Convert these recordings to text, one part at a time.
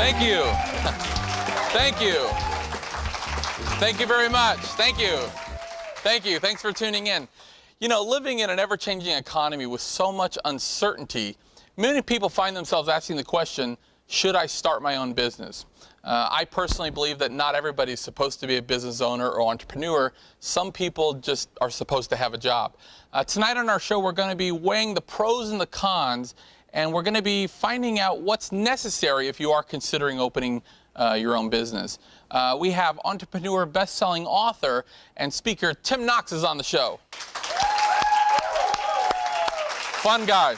Thank you. Thank you. Thank you very much. Thank you. Thank you. Thanks for tuning in. You know, living in an ever-changing economy with so much uncertainty, many people find themselves asking the question, should I start my own business? I personally believe that not everybody is supposed to be a business owner or entrepreneur. Some people just are supposed to have a job. Tonight on our show, we're going to be weighing the pros and the cons, and we're going to be finding out what's necessary if you are considering opening your own business. We have entrepreneur, best-selling author, and speaker Tim Knox is on the show. Fun guy.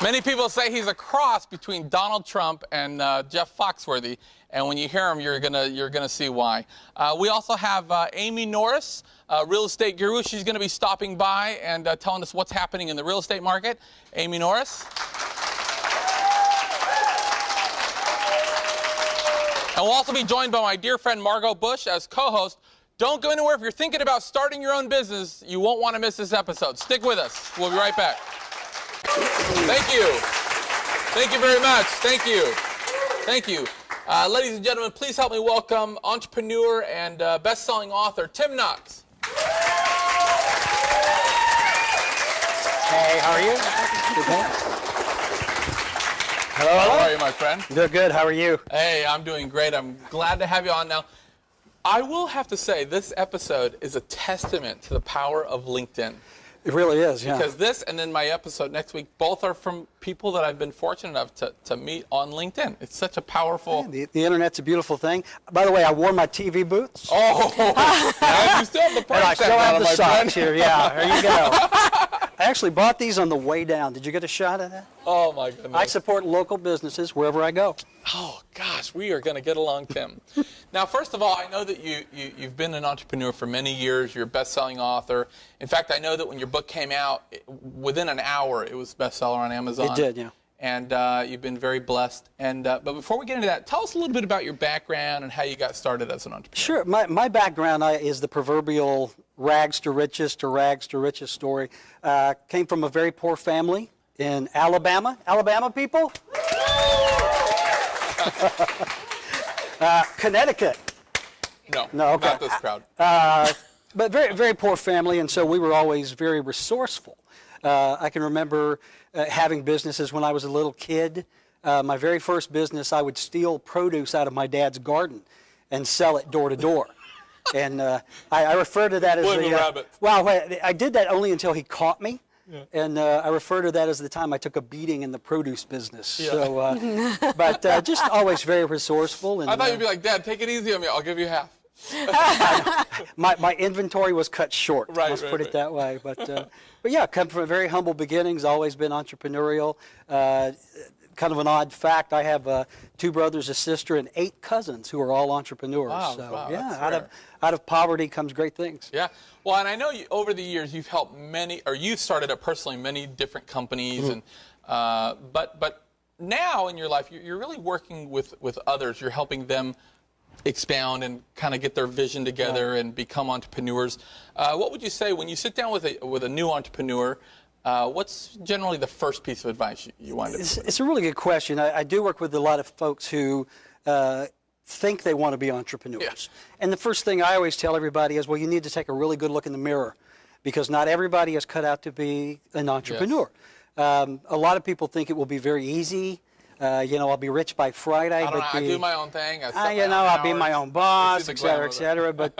Many people say he's a cross between Donald Trump and Jeff Foxworthy, and when you hear him, you're gonna see why. We also have Amy Norris, real estate guru. She's gonna be stopping by and telling us what's happening in the real estate market. Amy Norris. And we'll also be joined by my dear friend Margot Bush as co-host. Don't go anywhere. If you're thinking about starting your own business, you won't want to miss this episode. Stick with us. We'll be right back. Thank you. Thank you very much. Thank you. Thank you. Ladies and gentlemen, please help me welcome entrepreneur and best-selling author Tim Knox. Hey, how are you? Hello. How are you, my friend? Doing good. How are you? Hey, I'm doing great. I'm glad to have you on now. I will have to say, this episode is a testament to the power of LinkedIn. It really is, yeah. Because this and then my episode next week, both are from people that I've been fortunate enough to meet on LinkedIn. It's such a powerful... Yeah, the internet's a beautiful thing. By the way, I wore my TV boots. Oh, and you still have the price and I still have the my socks friend. here, yeah. There you go. I actually bought these on the way down. Did you get a shot of that? Oh, my goodness. I support local businesses wherever I go. Oh, gosh, we are going to get along, Tim. Now, first of all, I know that you've been an entrepreneur for many years. You're a best-selling author. In fact, I know that when your book came out, within an hour, it was bestseller on Amazon. It did, yeah. And you've been very blessed. And but before we get into that, tell us a little bit about your background and how you got started as an entrepreneur. Sure. My background is the proverbial rags to riches story. Came from a very poor family in Alabama. Alabama people? Connecticut. No, okay. Not this crowd. But very, very poor family, and so we were always very resourceful. I can remember having businesses when I was a little kid. My very first business, I would steal produce out of my dad's garden and sell it door to door. And I refer to that as the rabbit. Well, I did that only until he caught me. Yeah. And I refer to that as the time I took a beating in the produce business. Yeah. So, but just always very resourcome. And, I thought you'd be like, Dad, take it easy on me. I'll give you half. my inventory was cut short. Right, let's put it that way. But yeah, come from very humble beginnings. Always been entrepreneurial. Kind of an odd fact. I have 2 brothers, a sister, and 8 cousins who are all entrepreneurs. Wow, so wow, yeah, out of poverty comes great things. Yeah. Well, and I know over the years you've helped many, or you've started up personally many different companies, mm-hmm. and but now in your life you're really working with others. You're helping them expound and kind of get their vision together and become entrepreneurs. What would you say when you sit down with a new entrepreneur? What's generally the first piece of advice you want to? It's a really good question. I do work with a lot of folks who think they want to be entrepreneurs. Yeah. And the first thing I always tell everybody is, well, you need to take a really good look in the mirror, because not everybody is cut out to be an entrepreneur. Yes. A lot of people think it will be very easy. I'll be rich by Friday. I do my own thing. I'll be my own boss, et cetera, et cetera. But,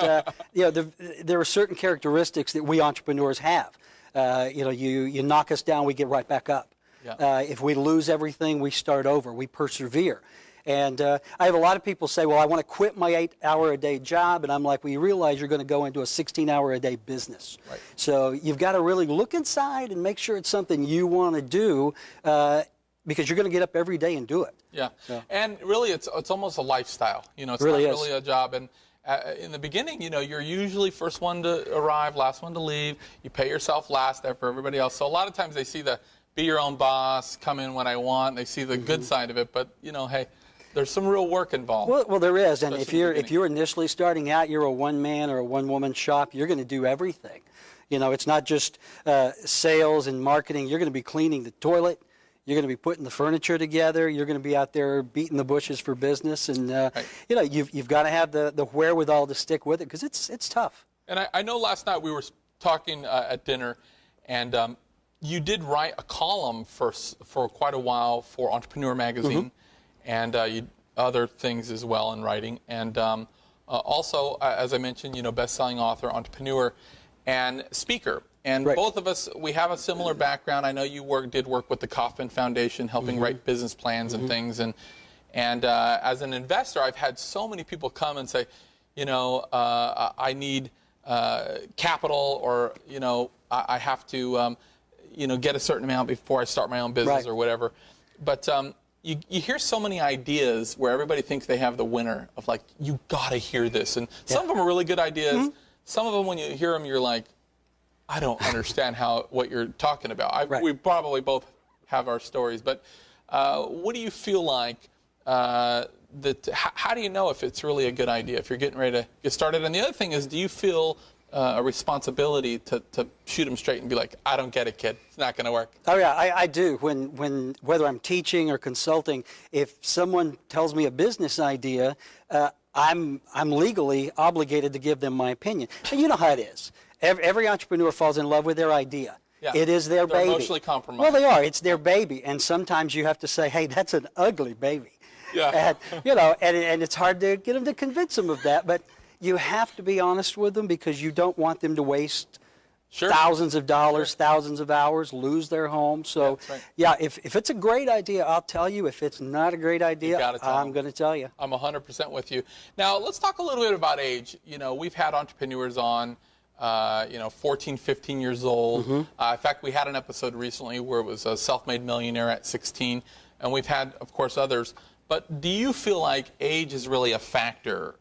there are certain characteristics that we entrepreneurs have. You knock us down, we get right back up. Yeah. If we lose everything, we start over. We persevere. And I have a lot of people say, well, I want to quit my 8-hour-a-day job. And I'm like, well, you realize you're going to go into a 16-hour-a-day business. Right. So you've got to really look inside and make sure it's something you want to do, because you're going to get up every day and do it. Yeah. So. And really, it's almost a lifestyle. It's really not really a job. And in the beginning, you're usually first one to arrive, last one to leave. You pay yourself last after everybody else. So a lot of times they see the be your own boss, come in when I want. They see the mm-hmm. good side of it. But, hey, there's some real work involved. Well, there is. And if you're initially starting out, you're a one-man or a one-woman shop, you're going to do everything. It's not just sales and marketing. You're going to be cleaning the toilet. You're going to be putting the furniture together. You're going to be out there beating the bushes for business, and you know, you've got to have the wherewithal to stick with it, because it's tough. And I know last night we were talking at dinner, and you did write a column for quite a while for Entrepreneur Magazine, and you other things as well in writing, and also, as I mentioned, you know, best-selling author, entrepreneur, and speaker. And both of us, we have a similar background. I know you did work with the Kauffman Foundation, helping write business plans and things. And as an investor, I've had so many people come and say, you know, I need capital, or, you know, I have to, you know, get a certain amount before I start my own business or whatever. But you hear so many ideas where everybody thinks they have the winner of, like, you got to hear this. And some of them are really good ideas. Some of them, when you hear them, you're like, I don't understand what you're talking about. We probably both have our stories, but what do you feel like how do you know if it's really a good idea, if you're getting ready to get started? And the other thing is, do you feel a responsibility to shoot them straight and be like, I don't get it, kid. It's not going to work? Oh yeah, I do. When whether I'm teaching or consulting, if someone tells me a business idea, I'm legally obligated to give them my opinion. And you know how it is. Every entrepreneur falls in love with their idea. Yeah. It is their baby. They're emotionally compromised. Well, they are. It's their baby, and sometimes you have to say, "Hey, that's an ugly baby." Yeah. And, you know, and it's hard to get them to convince them of that, but you have to be honest with them, because you don't want them to waste thousands of dollars, thousands of hours, lose their home. So, yeah, if it's a great idea, I'll tell you. If it's not a great idea, I'm going to tell you. I'm 100% with you. Now, let's talk a little bit about age. You know, we've had entrepreneurs on, you know, 14, 15 years old. In fact, we had an episode recently where it was a self-made millionaire at 16, and we've had, of course, others. But do you feel like age is really a factor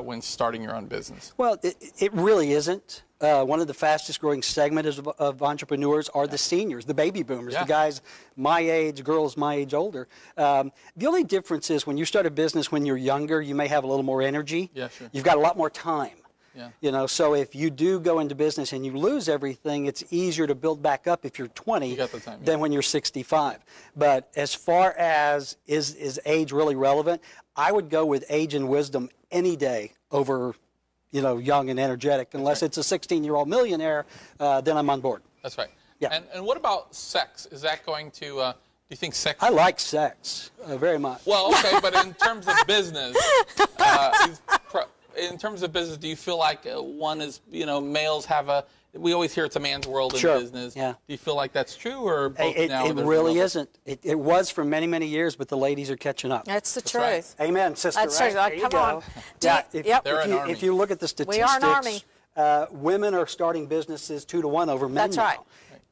when starting your own business? Well, it really isn't. One of the fastest growing segments of entrepreneurs are the seniors, the baby boomers, the guys my age, girls my age older. The only difference is when you start a business when you're younger, you may have a little more energy. Yeah, sure. You've got a lot more time. Yeah. You know, so if you do go into business and you lose everything, it's easier to build back up if you're 20 than when you're 65. But as far as is age really relevant, I would go with age and wisdom any day over, you know, young and energetic. Unless it's a 16-year-old millionaire, then I'm on board. That's right. Yeah. And what about sex? Is that going to, do you think sex? I like sex very much. Well, okay, but in terms of business, do you feel like one is, you know, males have we always hear it's a man's world in business. Yeah. Do you feel like that's true, or both now? It really isn't. It was for many, many years, but the ladies are catching up. That's the truth. Right. Amen, sister. That's true. Right? Come on. Yeah, if you look at the statistics, we are an army. Women are starting businesses 2 to 1 over men. That's right.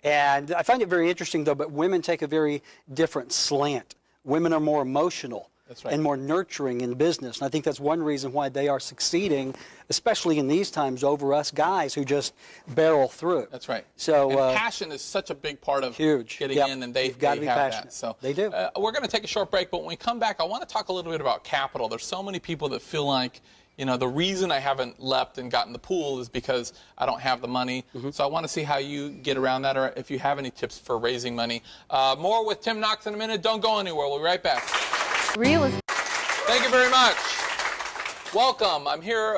And I find it very interesting, though, but women take a very different slant. Women are more emotional. That's right. And more nurturing in business. And I think that's one reason why they are succeeding, especially in these times, over us guys who just barrel through. That's right. So and passion is such a big part of getting in, and they have passionate. that. So they do. We're going to take a short break, but when we come back, I want to talk a little bit about capital. There's so many people that feel like, you know, the reason I haven't leapt and gotten the pool is because I don't have the money. So I want to see how you get around that, or if you have any tips for raising money. More with Tim Knox in a minute. Don't go anywhere. We'll be right back. Thank you very much. Welcome. I'm here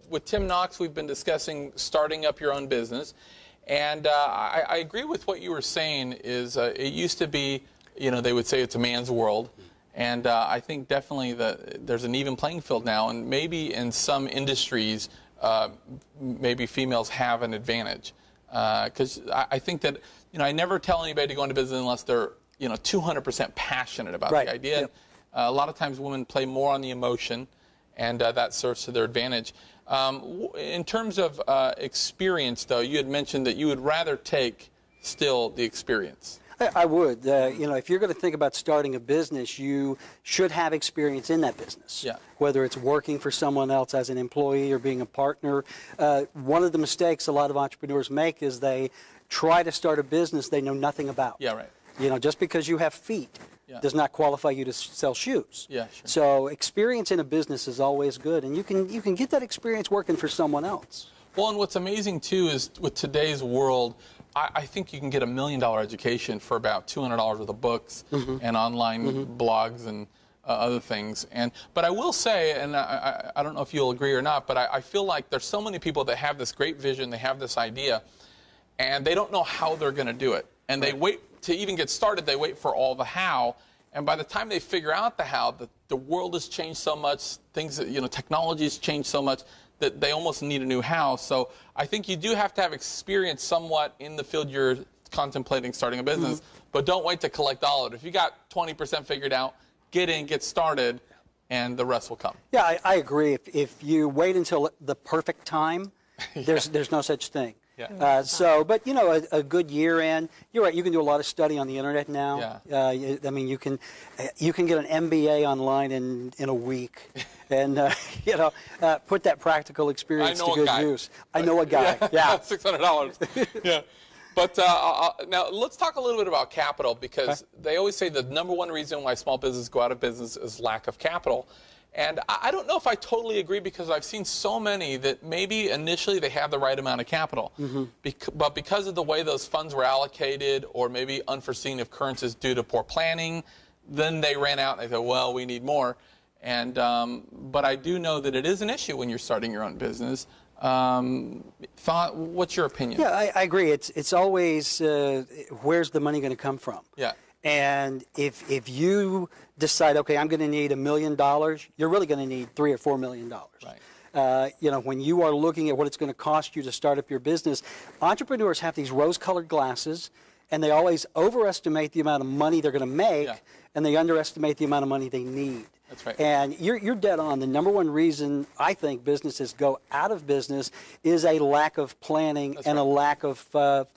with Tim Knox. We've been discussing starting up your own business. And I agree with what you were saying is it used to be, you know, they would say it's a man's world. And I think definitely that there's an even playing field now. And maybe in some industries, maybe females have an advantage. Because I think that, you know, I never tell anybody to go into business unless they're, you know, 200% passionate about the idea. Yep. A lot of times women play more on the emotion, and that serves to their advantage. In terms of experience, though, you had mentioned that you would rather take still the experience. I would. You know, if you're going to think about starting a business, you should have experience in that business. Yeah. Whether it's working for someone else as an employee or being a partner. One of the mistakes a lot of entrepreneurs make is they try to start a business they know nothing about. Yeah, right. You know, just because you have feet does not qualify you to sell shoes. Yeah, sure. So experience in a business is always good, and you can get that experience working for someone else. Well, and what's amazing too is with today's world, I think you can get $1 million education for about $200 worth of books and online blogs and other things. But I will say, and I don't know if you'll agree or not, but I feel like there's so many people that have this great vision, they have this idea, and they don't know how they're going to do it. And they wait to even get started, they wait for all the how. And by the time they figure out the how, the world has changed so much, things that, technology has changed so much that they almost need a new how. So I think you do have to have experience somewhat in the field you're contemplating starting a business, but don't wait to collect all of it. If you got 20% figured out, get in, get started, and the rest will come. Yeah, I agree. If you wait until the perfect time, there's no such thing. Yeah. But a good year in, you're right. You can do a lot of study on the internet now. Yeah. I mean, you can get an MBA online in a week, and put that practical experience to good use. I know a guy. Yeah. $600. Yeah. But now let's talk a little bit about capital, because they always say the #1 reason why small businesses go out of business is lack of capital. And I don't know if I totally agree, because I've seen so many that maybe initially they have the right amount of capital, but because of the way those funds were allocated, or maybe unforeseen occurrences due to poor planning, then they ran out and they said, well, we need more. And but I do know that it is an issue when you're starting your own business. What's your opinion? Yeah, I agree. It's always where's the money going to come from? Yeah. And if you decide, okay, I'm going to need $1 million, you're really going to need $3 or $4 million. Right. When you are looking at what it's going to cost you to start up your business, entrepreneurs have these rose-colored glasses, and they always overestimate the amount of money they're going to make, and they underestimate the amount of money they need. That's right. And you're dead on. The #1 reason I think businesses go out of business is a lack of planning a lack of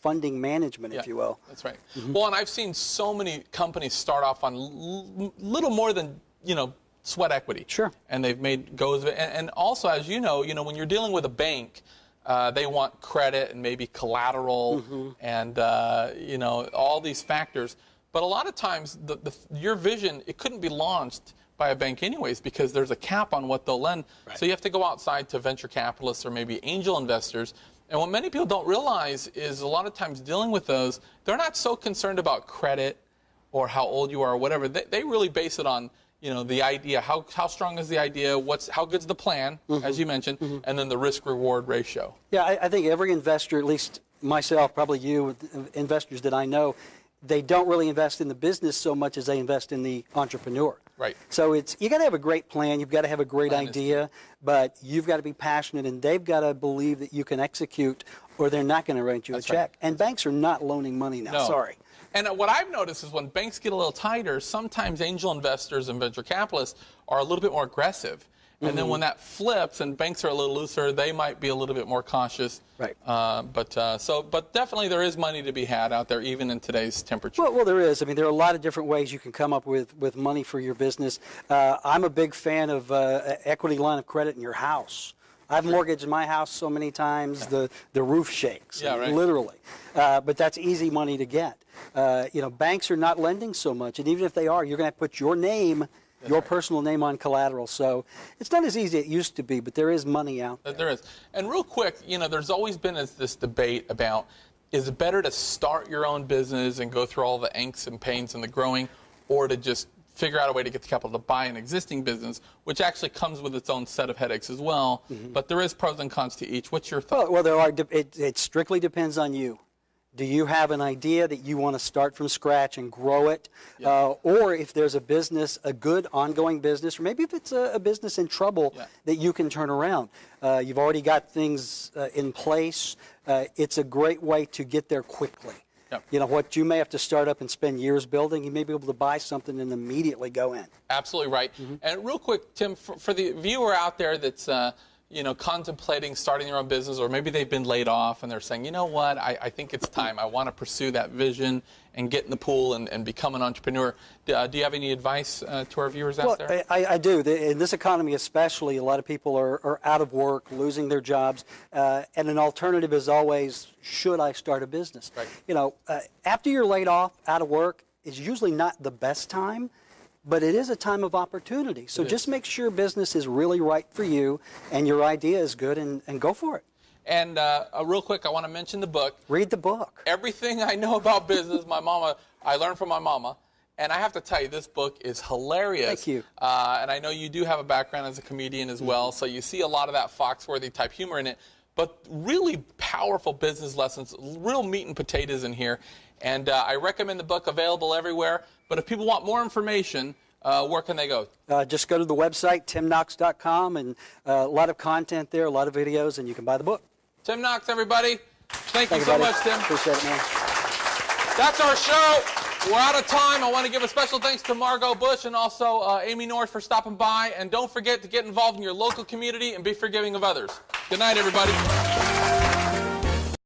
funding management, if you will. That's right. Well, and I've seen so many companies start off on little more than, sweat equity. Sure. And they've made goes of it. And also, as you know, when you're dealing with a bank, they want credit and maybe collateral and, all these factors. But a lot of times, your vision, it couldn't be launched by a bank anyways, because there's a cap on what they'll lend. Right. So you have to go outside to venture capitalists or maybe angel investors. And what many people don't realize is a lot of times dealing with those, they're not so concerned about credit or how old you are or whatever. They really base it on, the idea, how strong is the idea, how good's the plan, as you mentioned, and then the risk-reward ratio. Yeah, I think every investor, at least myself, probably you, investors that I know, they don't really invest in the business so much as they invest in the entrepreneur. Right. So you got to have a great plan. You've got to have a great idea, but you've got to be passionate, and they've got to believe that you can execute, or they're not going to write you a check. Right. And banks are not loaning money now. No. Sorry. And what I've noticed is when banks get a little tighter, sometimes angel investors and venture capitalists are a little bit more aggressive. And then when that flips and banks are a little looser, they might be a little bit more cautious. Right. But definitely there is money to be had out there, even in today's temperature. Well, there is. I mean, there are a lot of different ways you can come up with money for your business. I'm a big fan of equity line of credit in your house. I've mortgaged my house so many times the roof shakes, literally. But that's easy money to get. Banks are not lending so much, and even if they are, you're going to have to put your name, your personal name on collateral. So it's not as easy as it used to be, but there is money out there. There is. And real quick, there's always been this debate about, is it better to start your own business and go through all the angst and pains and the growing, or to just figure out a way to get the capital to buy an existing business, which actually comes with its own set of headaches as well. But there is pros and cons to each. What's your thought? Well, it strictly depends on you. Do you have an idea that you want to start from scratch and grow it? Or if there's a business, a good ongoing business, or maybe if it's a business in trouble that you can turn around. You've already got things in place. It's a great way to get there quickly. What you may have to start up and spend years building, you may be able to buy something and immediately go in. Absolutely right. And real quick, Tim, for the viewer out there that's contemplating starting their own business, or maybe they've been laid off and they're saying, you know what, I think it's time. I want to pursue that vision and get in the pool and become an entrepreneur. Do you have any advice to our viewers out there? I do. In this economy especially, a lot of people are out of work, losing their jobs, and an alternative is always, should I start a business? Right. After you're laid off, out of work, is usually not the best time, but it is a time of opportunity. So just make sure business is really right for you and your idea is good, and go for it. And real quick, I want to mention the book. Read the book. Everything I know about business, I learned from my mama. And I have to tell you, this book is hilarious. Thank you. And I know you do have a background as a comedian as well, so you see a lot of that Foxworthy type humor in it. But really powerful business lessons, real meat and potatoes in here. And I recommend the book, available everywhere. But if people want more information, where can they go? Just go to the website, timknox.com, and a lot of content there, a lot of videos, and you can buy the book. Tim Knox, everybody. Thank you so much, Tim. Appreciate it, man. That's our show. We're out of time. I want to give a special thanks to Margot Bush and also Amy Norris for stopping by. And don't forget to get involved in your local community and be forgiving of others. Good night, everybody.